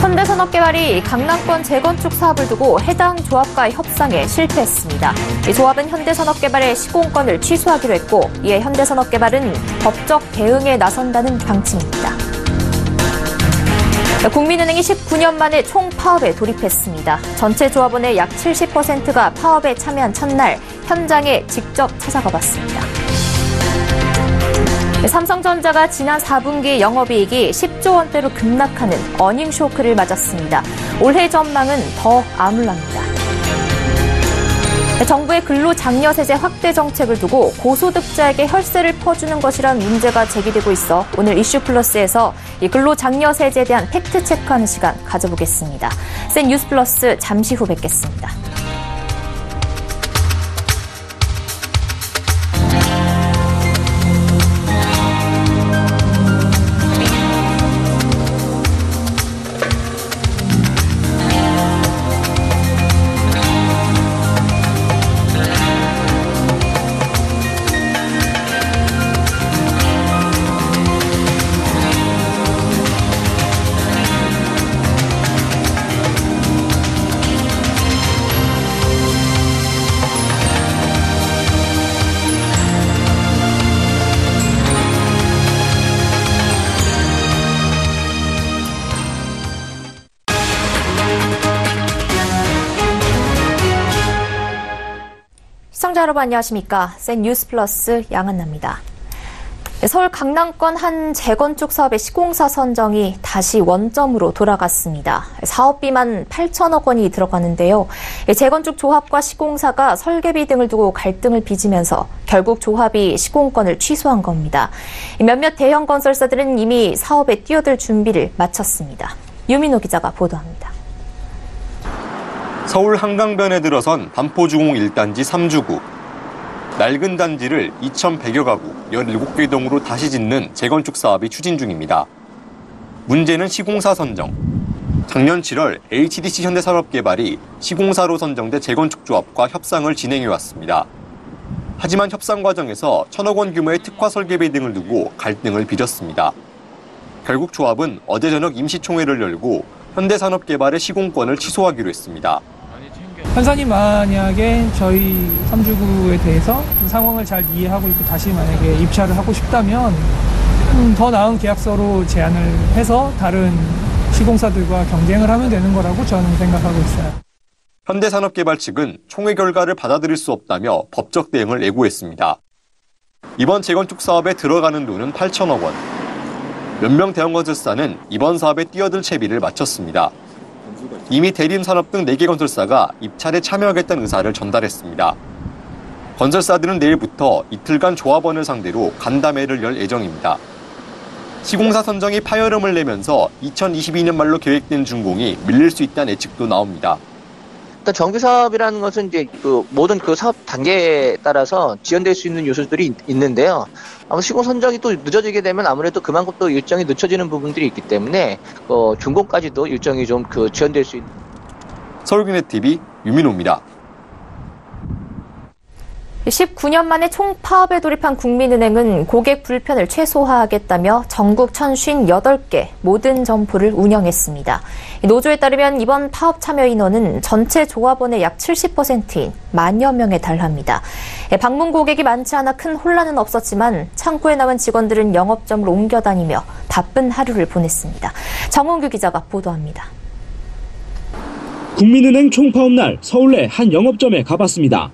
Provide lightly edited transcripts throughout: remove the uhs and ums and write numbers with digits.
현대산업개발이 강남권 재건축 사업을 두고 해당 조합과의 협상에 실패했습니다. 이 조합은 현대산업개발의 시공권을 취소하기로 했고, 이에 현대산업개발은 법적 대응에 나선다는 방침입니다. 국민은행이 19년 만에 총파업에 돌입했습니다. 전체 조합원의 약 70%가 파업에 참여한 첫날 현장에 직접 찾아가 봤습니다. 삼성전자가 지난 4분기 영업이익이 10조 원대로 급락하는 어닝 쇼크를 맞았습니다. 올해 전망은 더 암울합니다. 정부의 근로장려세제 확대 정책을 두고 고소득자에게 혈세를 퍼주는 것이란 문제가 제기되고 있어 오늘 이슈플러스에서 이 근로장려세제에 대한 팩트체크하는 시간 가져보겠습니다. 센 뉴스플러스 잠시 후 뵙겠습니다. 시청자 여러분 안녕하십니까? 센 뉴스플러스 양한나입니다. 서울 강남권 한 재건축 사업의 시공사 선정이 다시 원점으로 돌아갔습니다. 사업비만 8천억 원이 들어가는데요. 재건축 조합과 시공사가 설계비 등을 두고 갈등을 빚으면서 결국 조합이 시공권을 취소한 겁니다. 몇몇 대형 건설사들은 이미 사업에 뛰어들 준비를 마쳤습니다. 유민호 기자가 보도합니다. 서울 한강변에 들어선 반포주공 1단지 3주구. 낡은 단지를 2,100여 가구 17개 동으로 다시 짓는 재건축 사업이 추진 중입니다. 문제는 시공사 선정. 작년 7월 HDC 현대산업개발이 시공사로 선정돼 재건축 조합과 협상을 진행해왔습니다. 하지만 협상 과정에서 1,000억 원 규모의 특화 설계비 등을 두고 갈등을 빚었습니다. 결국 조합은 어제 저녁 임시총회를 열고 현대산업개발의 시공권을 취소하기로 했습니다. 판사님 만약에 저희 3주구에 대해서 상황을 잘 이해하고 있고 다시 만약에 입찰을 하고 싶다면 더 나은 계약서로 제안을 해서 다른 시공사들과 경쟁을 하면 되는 거라고 저는 생각하고 있어요. 현대산업개발 측은 총회 결과를 받아들일 수 없다며 법적 대응을 예고했습니다. 이번 재건축 사업에 들어가는 돈은 8천억 원. 몇 명 대형 건설사는 이번 사업에 뛰어들 채비를 마쳤습니다. 이미 대림산업 등 4개 건설사가 입찰에 참여하겠다는 의사를 전달했습니다. 건설사들은 내일부터 이틀간 조합원을 상대로 간담회를 열 예정입니다. 시공사 선정이 파열음을 내면서 2022년 말로 계획된 준공이 밀릴 수 있다는 예측도 나옵니다. 일단 정비 사업이라는 것은 이제 모든 사업 단계에 따라서 지연될 수 있는 요소들이 있는데요. 아마 시공 선정이 또 늦어지게 되면 아무래도 그만큼 또 일정이 늦춰지는 부분들이 있기 때문에 준공까지도 일정이 좀 지연될 수 있는. 서울경제TV 유민호입니다. 19년 만에 총파업에 돌입한 국민은행은 고객 불편을 최소화하겠다며 전국 1,058개 모든 점포를 운영했습니다. 노조에 따르면 이번 파업 참여 인원은 전체 조합원의 약 70%인 만여 명에 달합니다. 방문 고객이 많지 않아 큰 혼란은 없었지만 창고에 남은 직원들은 영업점을 옮겨 다니며 바쁜 하루를 보냈습니다. 정은규 기자가 보도합니다. 국민은행 총파업 날 서울내 한 영업점에 가봤습니다.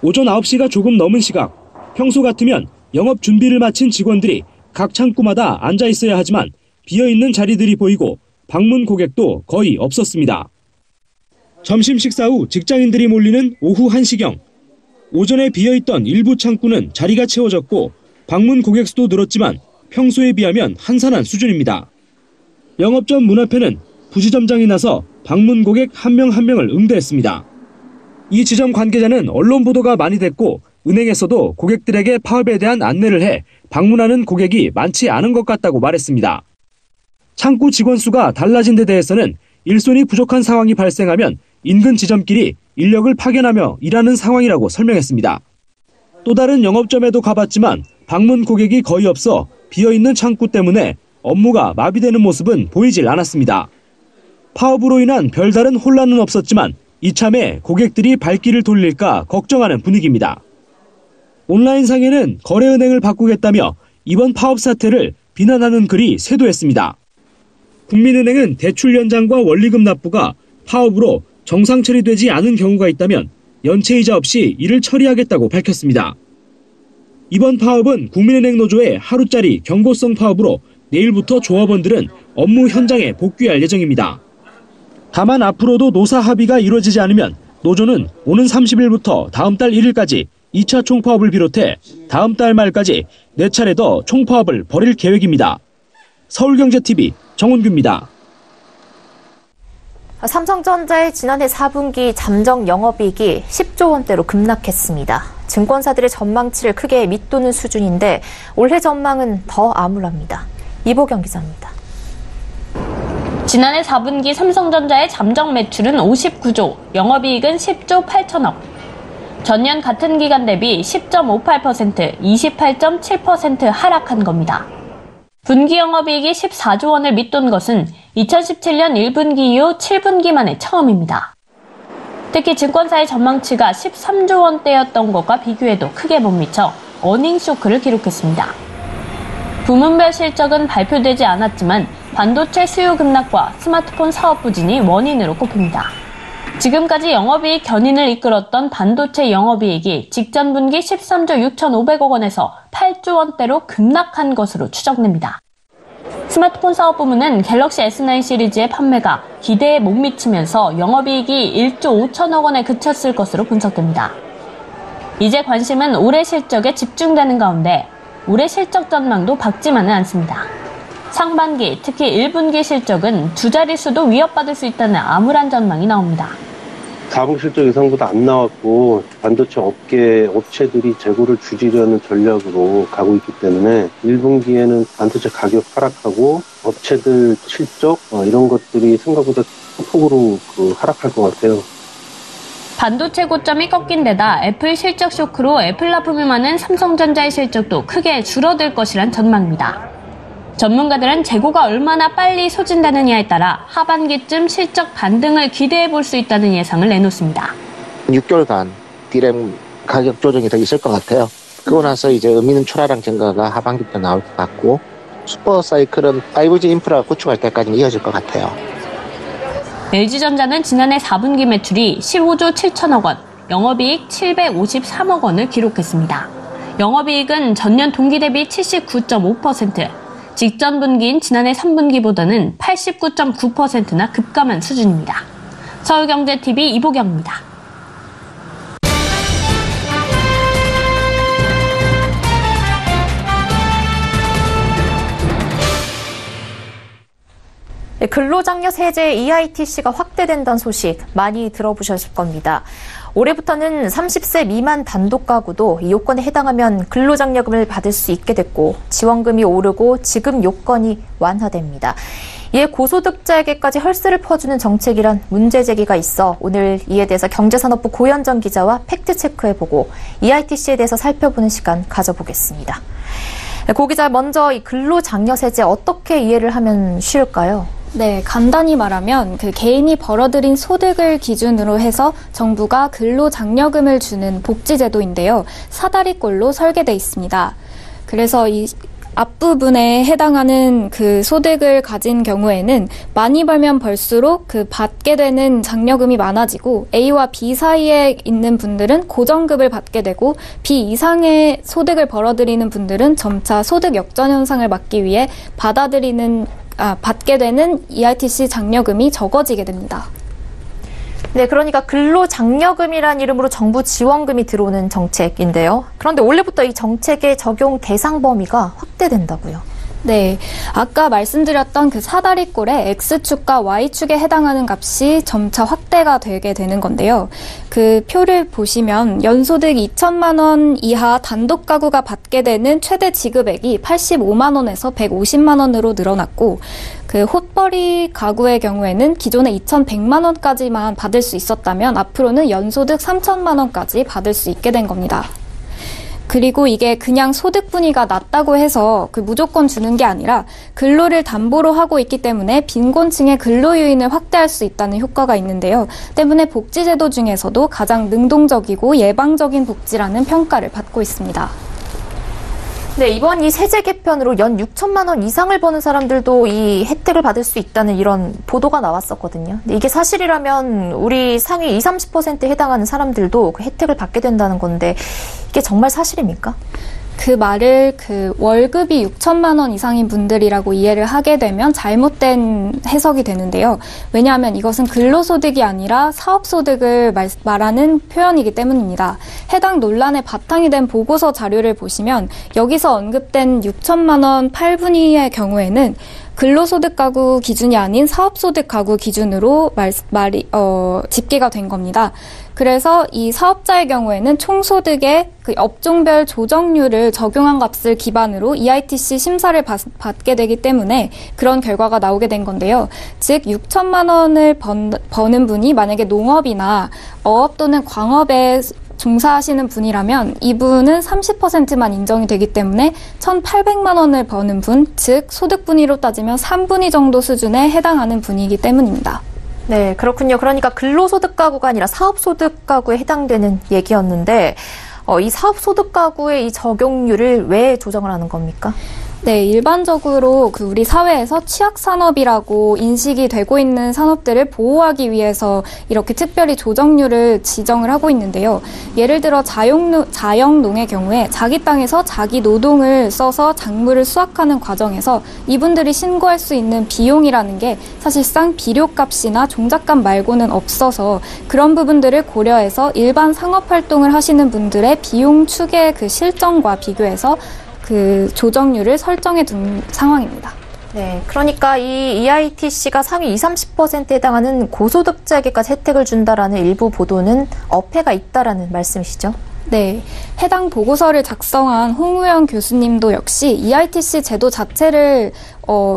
오전 9시가 조금 넘은 시각, 평소 같으면 영업 준비를 마친 직원들이 각 창구마다 앉아 있어야 하지만 비어있는 자리들이 보이고 방문 고객도 거의 없었습니다. 점심 식사 후 직장인들이 몰리는 오후 1시경. 오전에 비어있던 일부 창구는 자리가 채워졌고 방문 고객 수도 늘었지만 평소에 비하면 한산한 수준입니다. 영업점 문 앞에는 부지점장이 나서 방문 고객 한 명 한 명을 응대했습니다. 이 지점 관계자는 언론 보도가 많이 됐고 은행에서도 고객들에게 파업에 대한 안내를 해 방문하는 고객이 많지 않은 것 같다고 말했습니다. 창구 직원 수가 달라진 데 대해서는 일손이 부족한 상황이 발생하면 인근 지점끼리 인력을 파견하며 일하는 상황이라고 설명했습니다. 또 다른 영업점에도 가봤지만 방문 고객이 거의 없어 비어있는 창구 때문에 업무가 마비되는 모습은 보이질 않았습니다. 파업으로 인한 별다른 혼란은 없었지만 이참에 고객들이 발길을 돌릴까 걱정하는 분위기입니다. 온라인상에는 거래은행을 바꾸겠다며 이번 파업 사태를 비난하는 글이 쇄도했습니다. 국민은행은 대출 연장과 원리금 납부가 파업으로 정상 처리되지 않은 경우가 있다면 연체이자 없이 이를 처리하겠다고 밝혔습니다. 이번 파업은 국민은행 노조의 하루짜리 경고성 파업으로 내일부터 조합원들은 업무 현장에 복귀할 예정입니다. 다만 앞으로도 노사 합의가 이루어지지 않으면 노조는 오는 30일부터 다음 달 1일까지 2차 총파업을 비롯해 다음 달 말까지 4차례 더 총파업을 벌일 계획입니다. 서울경제TV 정은규입니다. 삼성전자의 지난해 4분기 잠정 영업이익이 10조 원대로 급락했습니다. 증권사들의 전망치를 크게 밑도는 수준인데 올해 전망은 더 암울합니다. 이보경 기자입니다. 지난해 4분기 삼성전자의 잠정 매출은 59조, 영업이익은 10조 8천억. 전년 같은 기간 대비 10.58%, 28.7% 하락한 겁니다. 분기 영업이익이 14조 원을 밑돈 것은 2017년 1분기 이후 7분기 만에 처음입니다. 특히 증권사의 전망치가 13조 원대였던 것과 비교해도 크게 못 미쳐 어닝 쇼크를 기록했습니다. 부문별 실적은 발표되지 않았지만 반도체 수요 급락과 스마트폰 사업 부진이 원인으로 꼽힙니다. 지금까지 영업이익 견인을 이끌었던 반도체 영업이익이 직전 분기 13조 6,500억 원에서 8조 원대로 급락한 것으로 추정됩니다. 스마트폰 사업 부문은 갤럭시 S9 시리즈의 판매가 기대에 못 미치면서 영업이익이 1조 5천억 원에 그쳤을 것으로 분석됩니다. 이제 관심은 올해 실적에 집중되는 가운데 올해 실적 전망도 밝지만은 않습니다. 상반기, 특히 1분기 실적은 두 자릿수도 위협받을 수 있다는 암울한 전망이 나옵니다. 4분기 실적 예상보다 안 나왔고 반도체 업체들이 재고를 줄이려는 전략으로 가고 있기 때문에 1분기에는 반도체 가격 하락하고 업체들 실적 이런 것들이 생각보다 폭으로 하락할 것 같아요. 반도체 고점이 꺾인 데다 애플 실적 쇼크로 애플 납품이 많은 삼성전자의 실적도 크게 줄어들 것이란 전망입니다. 전문가들은 재고가 얼마나 빨리 소진되느냐에 따라 하반기쯤 실적 반등을 기대해 볼 수 있다는 예상을 내놓습니다. 6개월간 디램 가격 조정이 더 있을 것 같아요. 그러고 나서 이제 의미 있는 초라랑 증가가 하반기부터 나올 것 같고 슈퍼 사이클은 5G 인프라가 구축할 때까지 이어질 것 같아요. LG전자는 지난해 4분기 매출이 15조 7천억 원, 영업이익 753억 원을 기록했습니다. 영업이익은 전년 동기 대비 79.5%, 직전 분기인 지난해 3분기보다는 89.9%나 급감한 수준입니다. 서울경제TV 이보경입니다. 근로장려 세제 EITC가 확대된다는 소식 많이 들어보셨을 겁니다. 올해부터는 30세 미만 단독 가구도 이 요건에 해당하면 근로장려금을 받을 수 있게 됐고 지원금이 오르고 지급 요건이 완화됩니다. 이에 고소득자에게까지 헐스를 퍼주는 정책이란 문제 제기가 있어 오늘 이에 대해서 경제산업부 고현정 기자와 팩트체크해보고 EITC에 대해서 살펴보는 시간 가져보겠습니다. 고 기자, 먼저 이 근로장려 세제 어떻게 이해를 하면 쉬울까요? 네, 간단히 말하면 개인이 벌어들인 소득을 기준으로 해서 정부가 근로장려금을 주는 복지제도인데요. 사다리꼴로 설계돼 있습니다. 그래서 이 앞부분에 해당하는 그 소득을 가진 경우에는 많이 벌면 벌수록 그 받게 되는 장려금이 많아지고 A와 B 사이에 있는 분들은 고정급을 받게 되고 B 이상의 소득을 벌어들이는 분들은 점차 소득 역전 현상을 막기 위해 받게 되는 EITC 장려금이 적어지게 됩니다. 네, 그러니까 근로장려금이란 이름으로 정부 지원금이 들어오는 정책인데요. 그런데 올해부터 이 정책의 적용 대상 범위가 확대된다고요. 네, 아까 말씀드렸던 그 사다리꼴의 X축과 Y축에 해당하는 값이 점차 확대가 되게 되는 건데요. 그 표를 보시면 연소득 2천만 원 이하 단독 가구가 받게 되는 최대 지급액이 85만 원에서 150만 원으로 늘어났고 그 헛벌이 가구의 경우에는 기존에 2,100만 원까지만 받을 수 있었다면 앞으로는 연소득 3천만 원까지 받을 수 있게 된 겁니다. 그리고 이게 그냥 소득 분위가 낮다고 해서 무조건 주는 게 아니라 근로를 담보로 하고 있기 때문에 빈곤층의 근로 유인을 확대할 수 있다는 효과가 있는데요. 때문에 복지제도 중에서도 가장 능동적이고 예방적인 복지라는 평가를 받고 있습니다. 네, 이번 이 세제 개편으로 연 6천만 원 이상을 버는 사람들도 이 혜택을 받을 수 있다는 이런 보도가 나왔었거든요. 근데 이게 사실이라면 우리 상위 20, 30%에 해당하는 사람들도 그 혜택을 받게 된다는 건데 이게 정말 사실입니까? 그 말을 월급이 6천만 원 이상인 분들이라고 이해를 하게 되면 잘못된 해석이 되는데요. 왜냐하면 이것은 근로소득이 아니라 사업소득을 말하는 표현이기 때문입니다. 해당 논란의 바탕이 된 보고서 자료를 보시면 여기서 언급된 6천만 원 8분위의 경우에는 근로소득 가구 기준이 아닌 사업소득 가구 기준으로 집계가 된 겁니다. 그래서 이 사업자의 경우에는 총소득의 그 업종별 조정률을 적용한 값을 기반으로 EITC 심사를 받게 되기 때문에 그런 결과가 나오게 된 건데요. 즉 6천만 원을 버는 분이 만약에 농업이나 어업 또는 광업에 종사하시는 분이라면 이분은 30%만 인정이 되기 때문에 1,800만 원을 버는 분, 즉 소득 분위로 따지면 3분위 정도 수준에 해당하는 분이기 때문입니다. 네, 그렇군요. 그러니까 근로소득 가구가 아니라 사업소득 가구에 해당되는 얘기였는데 이 사업소득 가구의 이 적용률을 왜 조정을 하는 겁니까? 네, 일반적으로 우리 사회에서 취약산업이라고 인식이 되고 있는 산업들을 보호하기 위해서 이렇게 특별히 조정률을 지정을 하고 있는데요. 예를 들어 자영농의 경우에 자기 땅에서 자기 노동을 써서 작물을 수확하는 과정에서 이분들이 신고할 수 있는 비용이라는 게 사실상 비료값이나 종잣값 말고는 없어서 그런 부분들을 고려해서 일반 상업활동을 하시는 분들의 비용 추계 실정과 비교해서 조정률을 설정해 둔 상황입니다. 네, 그러니까 이 EITC가 상위 20, 30%에 해당하는 고소득자에게까지 혜택을 준다라는 일부 보도는 어폐가 있다라는 말씀이시죠? 네, 해당 보고서를 작성한 홍우영 교수님도 역시 EITC 제도 자체를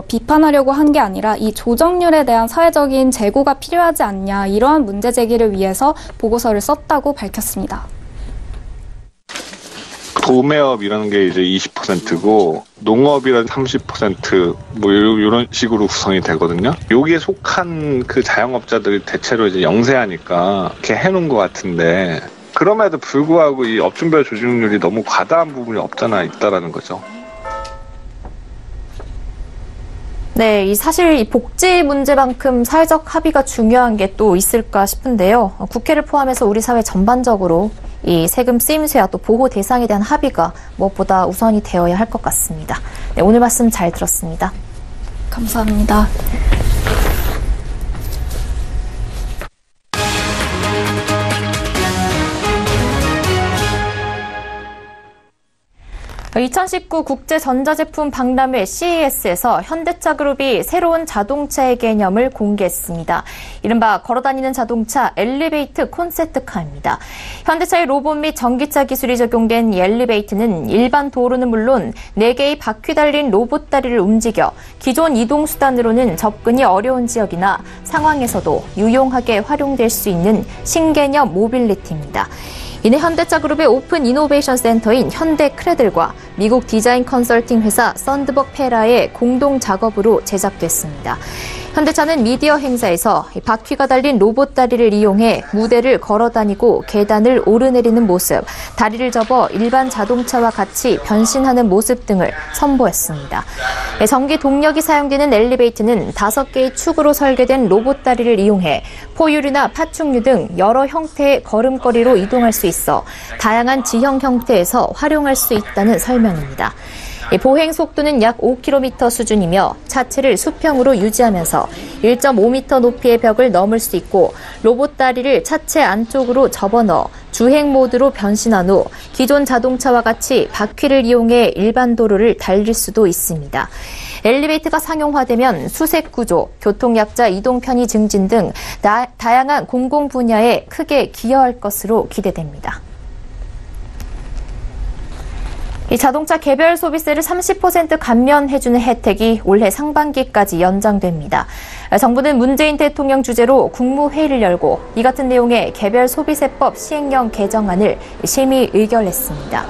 비판하려고 한 게 아니라 이 조정률에 대한 사회적인 재고가 필요하지 않냐 이러한 문제 제기를 위해서 보고서를 썼다고 밝혔습니다. 도매업이라는 게 이제 20%고 농업이란 30% 이런 식으로 구성이 되거든요. 여기에 속한 그 자영업자들이 대체로 이제 영세하니까 이렇게 해놓은 것 같은데 그럼에도 불구하고 이 업종별 조정률이 너무 과다한 부분이 없잖아 있다라는 거죠. 네, 사실 이 복지 문제만큼 사회적 합의가 중요한 게 또 있을까 싶은데요. 국회를 포함해서 우리 사회 전반적으로 이 세금 쓰임새와 또 보호 대상에 대한 합의가 무엇보다 우선이 되어야 할 것 같습니다. 네, 오늘 말씀 잘 들었습니다. 감사합니다. 2019 국제전자제품 박람회 CES에서 현대차그룹이 새로운 자동차의 개념을 공개했습니다. 이른바 걸어다니는 자동차 엘리베이트 콘셉트카입니다. 현대차의 로봇 및 전기차 기술이 적용된 이 엘리베이트는 일반 도로는 물론 4개의 바퀴 달린 로봇 다리를 움직여 기존 이동수단으로는 접근이 어려운 지역이나 상황에서도 유용하게 활용될 수 있는 신개념 모빌리티입니다. 이내 현대차그룹의 오픈 이노베이션 센터인 현대크레들과 미국 디자인 컨설팅 회사 썬드버그 페라의 공동 작업으로 제작됐습니다. 현대차는 미디어 행사에서 바퀴가 달린 로봇 다리를 이용해 무대를 걸어다니고 계단을 오르내리는 모습, 다리를 접어 일반 자동차와 같이 변신하는 모습 등을 선보였습니다. 전기 동력이 사용되는 엘리베이터는 5개의 축으로 설계된 로봇 다리를 이용해 포유류나 파충류 등 여러 형태의 걸음걸이로 이동할 수 있어 다양한 지형 형태에서 활용할 수 있다는 설명입니다. 보행 속도는 약 5km 수준이며 차체를 수평으로 유지하면서 1.5m 높이의 벽을 넘을 수 있고 로봇 다리를 차체 안쪽으로 접어넣어 주행 모드로 변신한 후 기존 자동차와 같이 바퀴를 이용해 일반 도로를 달릴 수도 있습니다. 엘리베이터가 상용화되면 수색 구조, 교통약자 이동 편의 증진 등 다양한 공공 분야에 크게 기여할 것으로 기대됩니다. 이 자동차 개별 소비세를 30% 감면해주는 혜택이 올해 상반기까지 연장됩니다. 정부는 문재인 대통령 주재로 국무회의를 열고 이 같은 내용의 개별 소비세법 시행령 개정안을 심의 의결했습니다.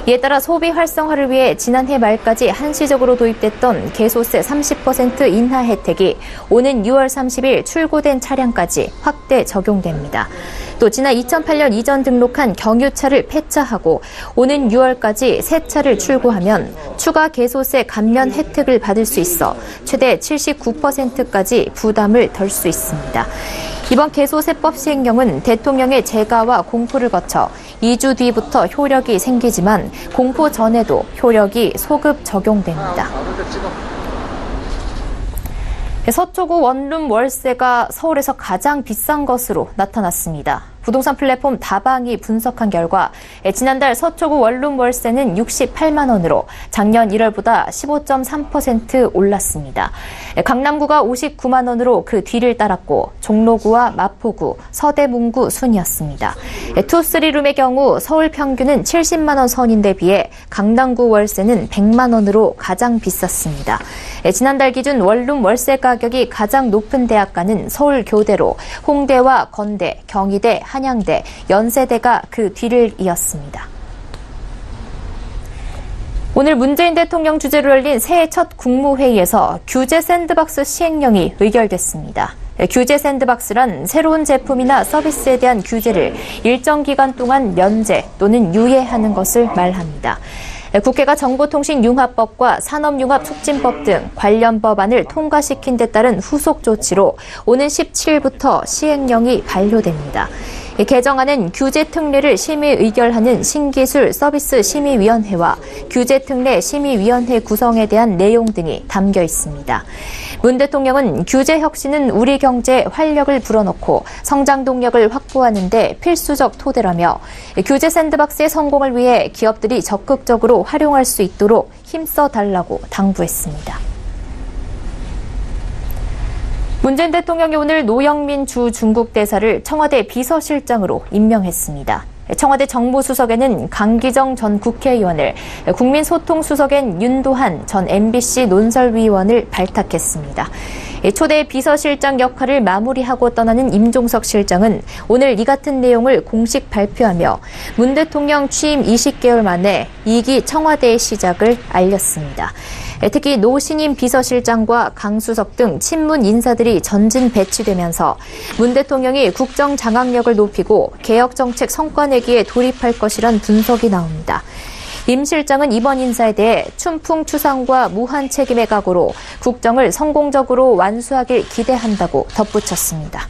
이에 따라 소비 활성화를 위해 지난해 말까지 한시적으로 도입됐던 개소세 30% 인하 혜택이 오는 6월 30일 출고된 차량까지 확대 적용됩니다. 또 지난 2008년 이전 등록한 경유차를 폐차하고 오는 6월까지 새 차를 출고하면 추가 개소세 감면 혜택을 받을 수 있어 최대 79%까지 부담을 덜 수 있습니다. 이번 개소세법 시행령은 대통령의 재가와 공포를 거쳐 2주 뒤부터 효력이 생기지만 공포 전에도 효력이 소급 적용됩니다. 서초구 원룸 월세가 서울에서 가장 비싼 것으로 나타났습니다. 부동산 플랫폼 다방이 분석한 결과 지난달 서초구 원룸 월세는 68만 원으로 작년 1월보다 15.3% 올랐습니다. 강남구가 59만 원으로 그 뒤를 따랐고 종로구와 마포구, 서대문구 순이었습니다. 투, 쓰리룸의 경우 서울 평균은 70만 원 선인데 비해 강남구 월세는 100만 원으로 가장 비쌌습니다. 지난달 기준 원룸 월세 가격이 가장 높은 대학가는 서울교대로 홍대와 건대, 경희대, 한양대, 연세대가 그 뒤를 이었습니다. 오늘 문재인 대통령 주재로 열린 새해 첫 국무회의에서 규제 샌드박스 시행령이 의결됐습니다. 규제 샌드박스란 새로운 제품이나 서비스에 대한 규제를 일정 기간 동안 면제 또는 유예하는 것을 말합니다. 국회가 정보통신융합법과 산업융합促진법 등 관련 법안을 통과시킨 데 따른 후속 조치로 오는 17일부터 시행령이 반려됩니다. 개정안은 규제 특례를 심의 의결하는 신기술 서비스 심의위원회와 규제 특례 심의위원회 구성에 대한 내용 등이 담겨 있습니다. 문 대통령은 규제 혁신은 우리 경제에 활력을 불어넣고 성장 동력을 확보하는 데 필수적 토대라며 규제 샌드박스의 성공을 위해 기업들이 적극적으로 활용할 수 있도록 힘써 달라고 당부했습니다. 문재인 대통령이 오늘 노영민 주 중국 대사를 청와대 비서실장으로 임명했습니다. 청와대 정무수석에는 강기정 전 국회의원을, 국민소통수석엔 윤도한 전 MBC 논설위원을 발탁했습니다. 초대 비서실장 역할을 마무리하고 떠나는 임종석 실장은 오늘 이 같은 내용을 공식 발표하며 문 대통령 취임 20개월 만에 2기 청와대의 시작을 알렸습니다. 특히 노신임 비서실장과 강수석 등 친문 인사들이 전진 배치되면서 문 대통령이 국정 장악력을 높이고 개혁정책 성과 내기에 돌입할 것이란 분석이 나옵니다. 임 실장은 이번 인사에 대해 춘풍추상과 무한 책임의 각오로 국정을 성공적으로 완수하길 기대한다고 덧붙였습니다.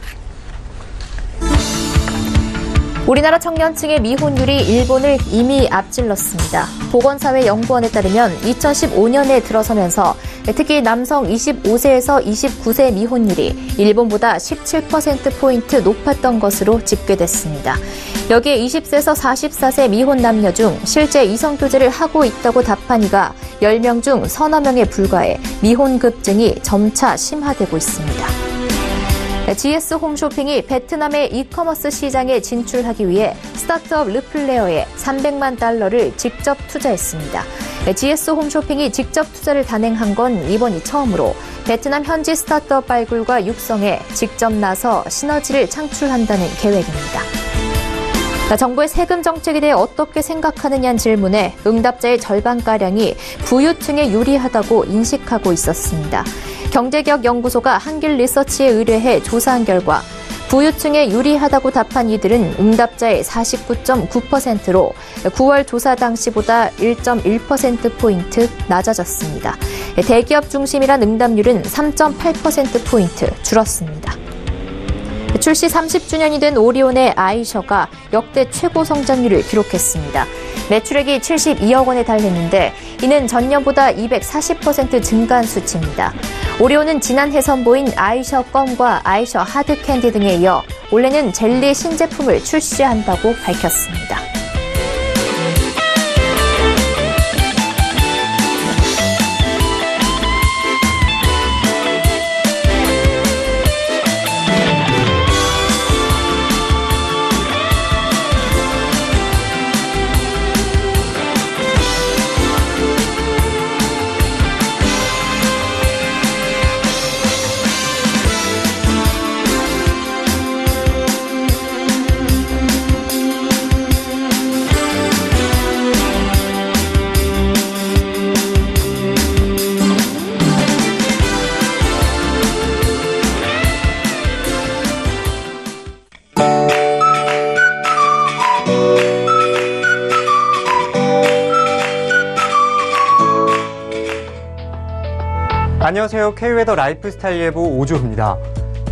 우리나라 청년층의 미혼율이 일본을 이미 앞질렀습니다. 보건사회연구원에 따르면 2015년에 들어서면서 특히 남성 25세에서 29세 미혼율이 일본보다 17%포인트 높았던 것으로 집계됐습니다. 여기에 20세에서 44세 미혼 남녀 중 실제 이성교제를 하고 있다고 답한 이가 10명 중 서너 명에 불과해 미혼 급증이 점차 심화되고 있습니다. GS 홈쇼핑이 베트남의 이커머스 시장에 진출하기 위해 스타트업 르플레어에 300만 달러를 직접 투자했습니다. GS 홈쇼핑이 직접 투자를 단행한 건 이번이 처음으로 베트남 현지 스타트업 발굴과 육성에 직접 나서 시너지를 창출한다는 계획입니다. 정부의 세금 정책에 대해 어떻게 생각하느냐는 질문에 응답자의 절반가량이 부유층에 유리하다고 인식하고 있었습니다. 경제개혁연구소가 한길리서치에 의뢰해 조사한 결과 부유층에 유리하다고 답한 이들은 응답자의 49.9%로 9월 조사 당시보다 1.1%포인트 낮아졌습니다. 대기업 중심이란 응답률은 3.8%포인트 줄었습니다. 출시 30주년이 된 오리온의 아이셔가 역대 최고 성장률을 기록했습니다. 매출액이 72억 원에 달했는데 이는 전년보다 240% 증가한 수치입니다. 오리온은 지난해 선보인 아이셔 껌과 아이셔 하드캔디 등에 이어 올해는 젤리 신제품을 출시한다고 밝혔습니다. 안녕하세요. K웨더 라이프스타일 예보 오주호입니다.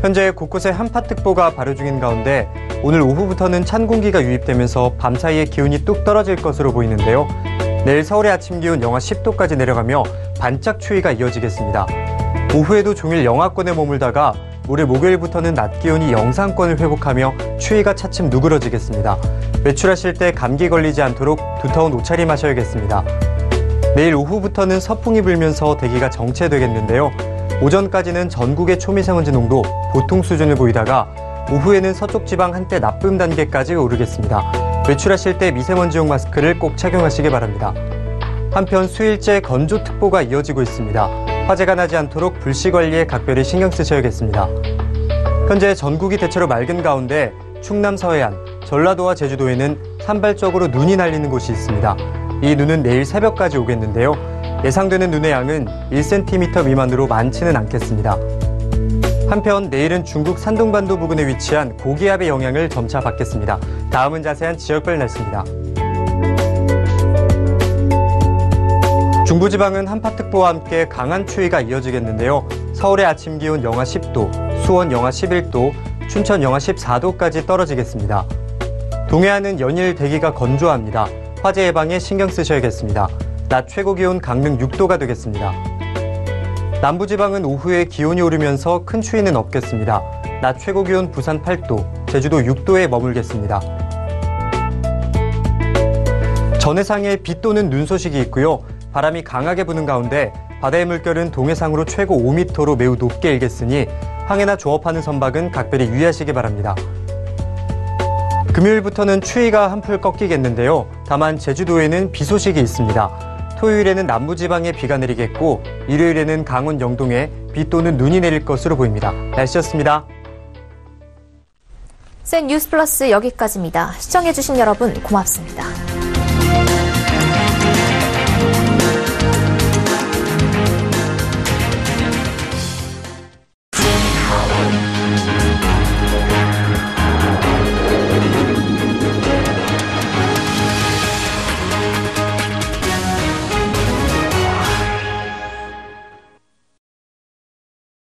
현재 곳곳에 한파특보가 발효 중인 가운데 오늘 오후부터는 찬 공기가 유입되면서 밤사이에 기온이 뚝 떨어질 것으로 보이는데요. 내일 서울의 아침 기온 영하 10도까지 내려가며 반짝 추위가 이어지겠습니다. 오후에도 종일 영하권에 머물다가 모레 목요일부터는 낮 기온이 영상권을 회복하며 추위가 차츰 누그러지겠습니다. 외출하실 때 감기 걸리지 않도록 두터운 옷차림 하셔야겠습니다. 내일 오후부터는 서풍이 불면서 대기가 정체되겠는데요. 오전까지는 전국의 초미세먼지 농도 보통 수준을 보이다가 오후에는 서쪽 지방 한때 나쁨 단계까지 오르겠습니다. 외출하실 때 미세먼지용 마스크를 꼭 착용하시기 바랍니다. 한편 수일째 건조특보가 이어지고 있습니다. 화재가 나지 않도록 불씨 관리에 각별히 신경 쓰셔야겠습니다. 현재 전국이 대체로 맑은 가운데 충남 서해안, 전라도와 제주도에는 산발적으로 눈이 날리는 곳이 있습니다. 이 눈은 내일 새벽까지 오겠는데요. 예상되는 눈의 양은 1cm 미만으로 많지는 않겠습니다. 한편 내일은 중국 산둥반도 부근에 위치한 고기압의 영향을 점차 받겠습니다. 다음은 자세한 지역별 날씨입니다. 중부지방은 한파특보와 함께 강한 추위가 이어지겠는데요. 서울의 아침 기온 영하 10도, 수원 영하 11도, 춘천 영하 14도까지 떨어지겠습니다. 동해안은 연일 대기가 건조합니다. 화재 예방에 신경 쓰셔야겠습니다. 낮 최고 기온 강릉 6도가 되겠습니다. 남부지방은 오후에 기온이 오르면서 큰 추위는 없겠습니다. 낮 최고 기온 부산 8도, 제주도 6도에 머물겠습니다. 전해상에 비 또는 눈 소식이 있고요. 바람이 강하게 부는 가운데 바다의 물결은 동해상으로 최고 5m로 매우 높게 일겠으니 항해나 조업하는 선박은 각별히 유의하시기 바랍니다. 금요일부터는 추위가 한풀 꺾이겠는데요. 다만 제주도에는 비 소식이 있습니다. 토요일에는 남부지방에 비가 내리겠고 일요일에는 강원 영동에 비 또는 눈이 내릴 것으로 보입니다. 날씨였습니다. 센 뉴스 플러스 여기까지입니다. 시청해주신 여러분 고맙습니다.